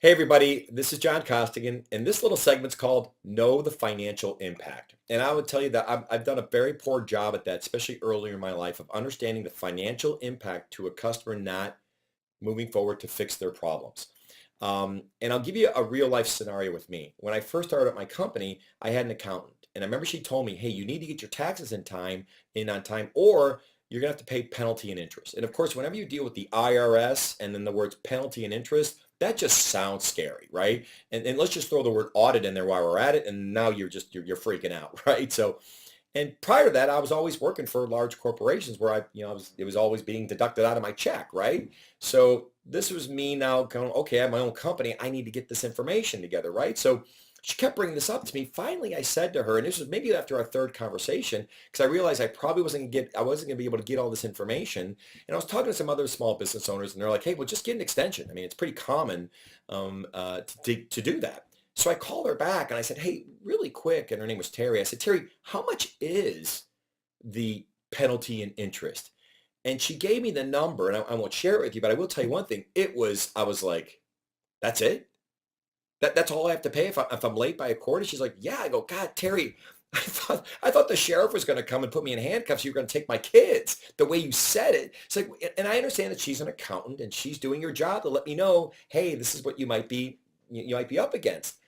Hey everybody, this is John Costigan, and this little segment's called Know the Financial Impact. And I would tell you that I've done a very poor job at that, especially earlier in my life, of understanding the financial impact to a customer not moving forward to fix their problems. And I'll give you a real life scenario with me. When I first started at my company, I had an accountant, and I remember she told me, hey, you need to get your taxes in on time, or you're going to have to pay penalty and interest. And of course, whenever you deal with the IRS and then the words penalty and interest, that just sounds scary, right? And let's just throw the word audit in there while we're at it, and now you're freaking out, right? So, and prior to that, I was always working for large corporations where it was always being deducted out of my check, right? So this was me now going, okay, I have my own company. I need to get this information together, right? So she kept bringing this up to me. Finally, I said to her, and this was maybe after our third conversation, because I realized I wasn't going to be able to get all this information. And I was talking to some other small business owners, and they're like, hey, well, just get an extension. I mean, it's pretty common to do that. So I called her back and I said, hey, really quick, and her name was Terry. I said, Terry, how much is the penalty and interest? And she gave me the number, and I won't share it with you, but I will tell you one thing. I was like, that's it? That's all I have to pay if I'm late by a quarter? She's like, yeah. I go, God, Terry, I thought the sheriff was going to come and put me in handcuffs. You were going to take my kids the way you said it. It's like, and I understand that she's an accountant and she's doing her job to let me know, hey, this is what you might be up against.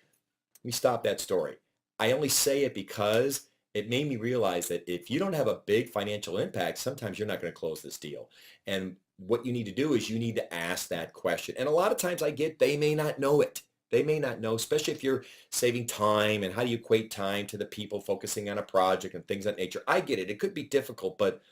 Let me stop that story. I only say it because it made me realize that if you don't have a big financial impact, sometimes you're not going to close this deal. And what you need to do is you need to ask that question. And a lot of times they may not know it. They may not know, especially if you're saving time and how do you equate time to the people focusing on a project and things of that nature. I get it. It could be difficult, but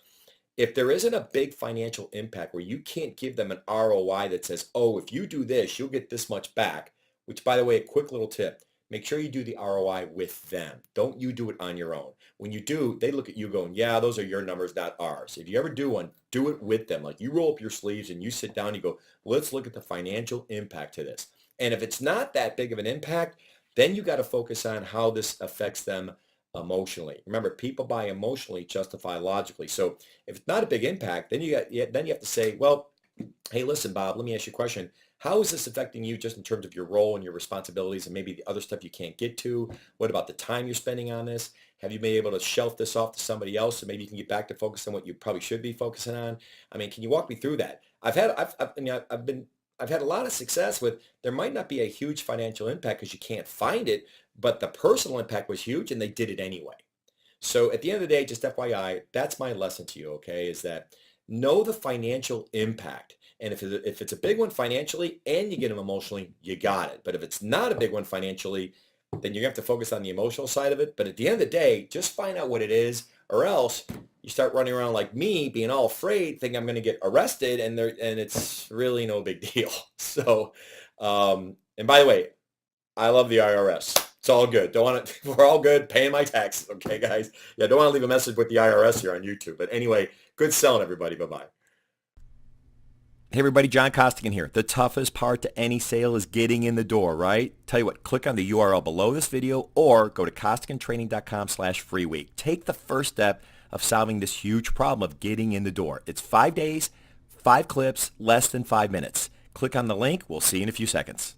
if there isn't a big financial impact where you can't give them an ROI that says, oh, if you do this, you'll get this much back, which, by the way, a quick little tip, make sure you do the ROI with them. Don't you do it on your own. When you do, they look at you going, yeah, those are your numbers, not ours. If you ever do one, do it with them. Like you roll up your sleeves and you sit down and you go, let's look at the financial impact to this. And if it's not that big of an impact, then you got to focus on how this affects them emotionally. Remember, people buy emotionally, justify logically. So if it's not a big impact, then you have to say, well, hey, listen, Bob, let me ask you a question. How is this affecting you just in terms of your role and your responsibilities and maybe the other stuff you can't get to? What about the time you're spending on this? Have you been able to shelf this off to somebody else so maybe you can get back to focus on what you probably should be focusing on? I mean, can you walk me through that? I've had a lot of success with, there might not be a huge financial impact because you can't find it, but the personal impact was huge and they did it anyway. So at the end of the day, just FYI, that's my lesson to you, okay, is that know the financial impact. And if it's a big one financially and you get them emotionally, you got it. But if it's not a big one financially, then you have to focus on the emotional side of it. But at the end of the day, just find out what it is, or else you start running around like me, being all afraid, thinking I'm going to get arrested, and it's really no big deal. So, and by the way, I love the IRS. It's all good. Don't want to, we're all good paying my taxes. Okay, guys. Yeah, don't want to leave a message with the IRS here on YouTube. But anyway, good selling, everybody. Bye-bye. Hey everybody, John Costigan here. The toughest part to any sale is getting in the door, right? Tell you what, click on the URL below this video or go to costigantraining.com/free week. Take the first step of solving this huge problem of getting in the door. It's 5 days, 5 clips, less than 5 minutes. Click on the link. We'll see you in a few seconds.